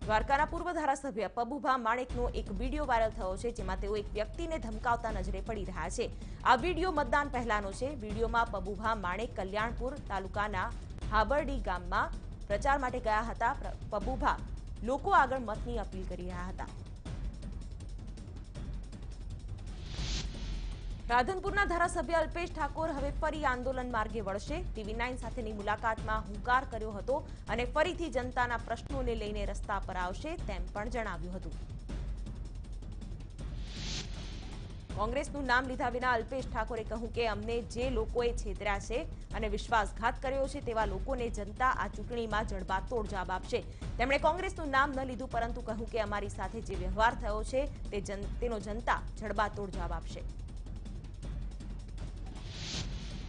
દ્વારકાના પૂર્વ ધારાસભ્ય પબુભા માણેકનો એક વિડીયો વાયરલ થયો છે, જેમાં તેઓ એક વ્યક્તિને ધમકાવતા નજરે પડી રહ્યા છે। આ વિડીયો મતદાન પહેલાનો છે। વિડીયોમાં પબુભા માણેક કલ્યાણપુર તાલુકાના હાબરડી ગામમાં પ્રચાર માટે ગયા હતા। પબુભા લોકો આગળ મતની અપીલ કરી રહ્યા હતા। રાધનપુરના ધારાસભ્ય અલ્પેશ ઠાકોર હવે ફરી આંદોલન માર્ગે વળશે। TV9 સાથેની મુલાકાતમાં હુંકાર કર્યો હતો અને ફરીથી જનતાના પ્રશ્નોને લઈને રસ્તા પર આવશે તેમ પણ જણાવ્યું હતું। કોંગ્રેસનું નામ લીધા વિના અલ્પેશ ઠાકોરે કહ્યું કે અમને જે લોકોએ છેતર્યા છે અને વિશ્વાસઘાત કર્યો છે તેવા લોકોને જનતા આ ચૂંટણીમાં જડબાતોડ જવાબ આપશે। તેમણે કોંગ્રેસનું નામ ન લીધું, પરંતુ કહ્યું કે અમારી સાથે જે વ્યવહાર થયો છે તેનો જનતા જડબાતોડ જવાબ આપશે।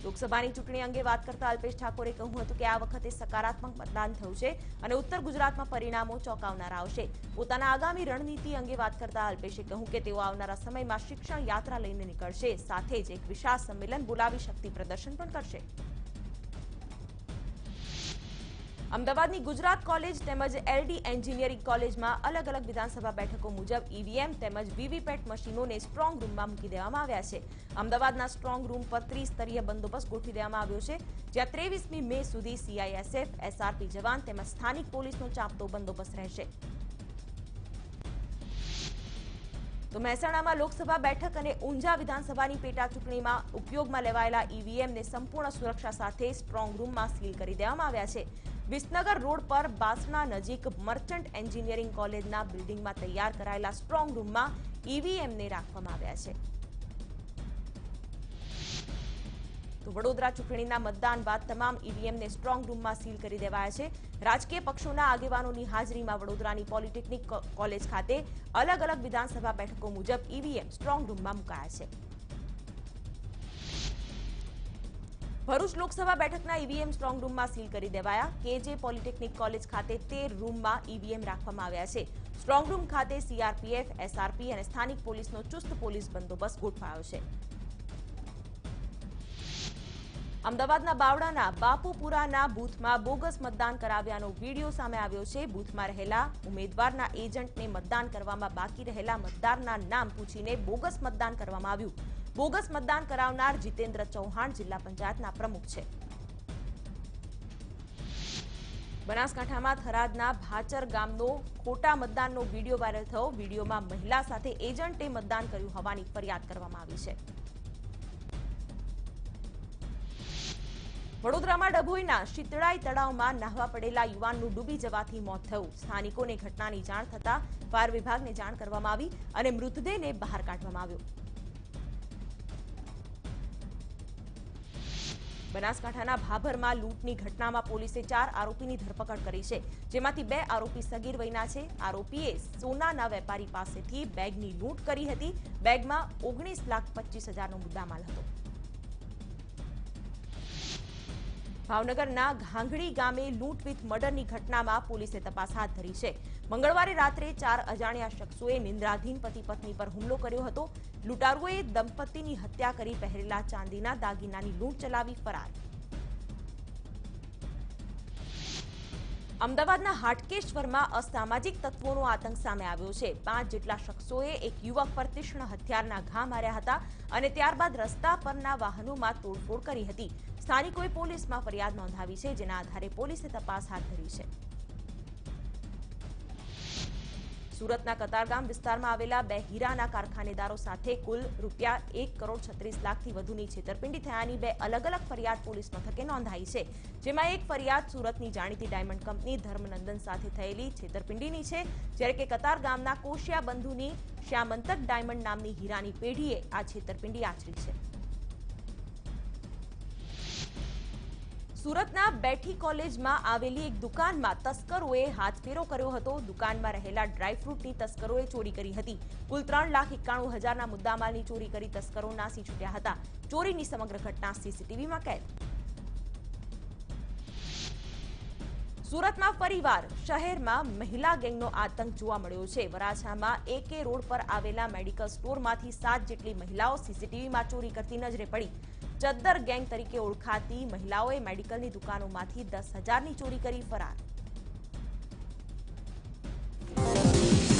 લોકસભાની ચૂંટણી અંગે વાત કરતા અલ્પેશ ઠાકોરે કહ્યું હતું કે આ વખતે સકારાત્મક મતદાન થયું છે અને ઉત્તર ગુજરાતમાં પરિણામો ચોંકાવનારા આવશે। પોતાના આગામી રણનીતિ અંગે વાત કરતા અલ્પેશે કહ્યું કે તેઓ આવનારા સમયમાં શિક્ષણ યાત્રા લઈને નીકળશે, સાથે જ એક વિશાળ સંમેલન બોલાવી શક્તિ પ્રદર્શન પણ કરશે। અમદાવાદની ગુજરાત કોલેજ તેમજ LD એન્જિનિયરિંગ કોલેજમાં અલગ અલગ વિધાનસભા બેઠકો મુજબ EVM તેમજ VVPAT મશીનોને સ્ટ્રોંગ રૂમમાં મૂકી દેવામાં આવ્યા છે। અમદાવાદના સ્ટ્રોંગ રૂમ પર ત્રિસ્તરીય બંદોબસ્ત ગોઠવી દેવામાં આવ્યો છે, જ્યાં 23મી મે સુધી CISF, SRP જવાન તેમજ સ્થાનિક પોલીસનો ચાંપતો બંદોબસ્ત રહેશે। તો મહેસાણામાં લોકસભા બેઠક અને ઊંઝા વિધાનસભાની પેટા ચૂંટણીમાં ઉપયોગમાં લેવાયેલા EVMને સંપૂર્ણ સુરક્ષા સાથે સ્ટ્રોંગ રૂમમાં સીલ કરી દેવામાં આવ્યા છે। વિસનગર રોડ પર બાસણા નજીક મર્ચન્ટ એન્જિનિયરિંગ કોલેજના બિલ્ડિંગમાં તૈયાર કરાયેલા સ્ટ્રોંગ રૂમમાં EVMને રાખવામાં આવ્યા છે। તો વડોદરા ચૂંટણીના મતદાન બાદ તમામ EVMને સ્ટ્રોંગ રૂમમાં સીલ કરી દેવાયા છે। રાજકીય પક્ષોના આગેવાનોની હાજરીમાં વડોદરાની પોલિટેકનિક કોલેજ ખાતે અલગ અલગ વિધાનસભા બેઠકો મુજબ EVM સ્ટ્રોંગ રૂમમાં મુકાયા છે। ભરૂચ લોકસભા બેઠકના EVM સ્ટ્રોંગ રૂમમાં સીલ કરી દેવાયા। KJ પોલિટેકનિક કોલેજ ખાતે 13 રૂમમાં EVM રાખવામાં આવ્યા છે। સ્ટ્રોંગ રૂમ ખાતે CRPF, SRP અને સ્થાનિક પોલીસનો ચુસ્ત પોલીસ બંદોબસ્ત ગોઠવાયો છે। અમદાવાદના બાવળાના બાપુપુરાના બૂથમાં બોગસ મતદાન કરાવ્યાનો વિડીયો સામે આવ્યો છે। બૂથમાં રહેલા ઉમેદવારના એજન્ટને મતદાન કરવામાં બાકી રહેલા મતદારના નામ પૂછીને બોગસ મતદાન કરવામાં આવ્યું। બોગસ મતદાન કરાવનાર જીતેન્દ્ર ચૌહાણ જિલ્લા પંચાયતના પ્રમુખ છે। બનાસકાંઠામાં થરાદના ભાચર ગામનો ખોટા મતદાનનો વિડીયો વાયરલ થયો। વિડીયોમાં મહિલા સાથે એજન્ટે મતદાન કર્યું હોવાની ફરિયાદ કરવામાં આવી છે। વડોદરામાં ડભોઈના શીતળાઈ તળાવમાં નાહવા પડેલા યુવાનનું ડૂબી જવાથી મોત થયું। સ્થાનિકોને ઘટનાની જાણ થતાં ફાયર વિભાગને જાણ કરવામાં આવી અને મૃતદેહને બહાર કાઢવામાં આવ્યો। બનાસકાંઠાના ભાભરમાં લૂંટની ઘટનામાં પોલીસે 4 આરોપીની ધરપકડ કરી છે, જેમાંથી 2 આરોપી સગીર વયના છે। આરોપીએ સોનાના વેપારી પાસેથી બેગની લૂંટ કરી હતી। બેગમાં 19,25,000નો મુદ્દામાલ હતો। ભાવનગરના ઘાંઘડી ગામે લૂંટ વિથ મર્ડરની ઘટનામાં પોલીસે તપાસ હાથ ધરી છે। મંગળવારે રાત્રે 4 અજાણ્યા શખ્સોએ નિંદ્રાધીન પતિ પત્ની પર હુમલો કર્યો હતો। લૂંટારુઓએ દંપતીની હત્યા કરી પહેરેલા ચાંદીના દાગીનાની લૂંટ ચલાવી ફરાર। અમદાવાદના હાટકેશ્વરમાં અસામાજિક તત્વોનો આતંક સામે આવ્યો છે। 5 જેટલા શખ્સોએ એક યુવક પર તીક્ષ્ણ હથિયારના ઘા માર્યા હતા અને ત્યારબાદ રસ્તા પરના વાહનોમાં તોડફોડ કરી હતી। સ્થાનિકોએ પોલીસમાં ફરિયાદ નોંધાવી છે, જેના આધારે પોલીસે તપાસ હાથ ધરી છે। સુરતના કતારગામ વિસ્તારમાં આવેલા 2 હીરાના કારખાનેદારો સાથે કુલ ₹1,36,00,000થી વધુની છેતરપિંડી થયાની 2 અલગ અલગ ફરિયાદ પોલીસ મથકે નોંધાઈ છે, જેમાં એક ફરિયાદ સુરતની જાણીતી ડાયમંડ કંપની ધર્મનંદન સાથે થયેલી છેતરપિંડીની છે, જ્યારે કે કતારગામના કોશિયા બંધુની શ્યામંતક ડાયમંડ નામની હીરાની પેઢીએ આ છેતરપિંડી આચરી છે। સુરતના બેઠી કોલેજમાં આવેલી એક દુકાનમાં તસ્કરોએ હાથફેરો કર્યો હતો। દુકાનમાં રહેલા ડ્રાયફ્રૂટની તસ્કરોએ ચોરી કરી હતી। કુલ 3,91,000ના મુદ્દામાલની ચોરી કરી તસ્કરો નાસી છૂટ્યા હતા। ચોરીની સમગ્ર ઘટના CCTVમાં કેદ। સુરતમાં ફરીવાર શહેરમાં મહિલા ગેંગનો આતંક જોવા મળ્યો છે। વરાછામાં AK રોડ પર આવેલા મેડિકલ સ્ટોરમાંથી 7 જેટલી મહિલાઓ CCTVમાં ચોરી કરતી નજરે પડી। ચદ્દર ગેંગ તરીકે ઓળખાતી મહિલાઓએ મેડિકલની દુકાનોમાંથી 10,000ની ચોરી કરી ફરાર।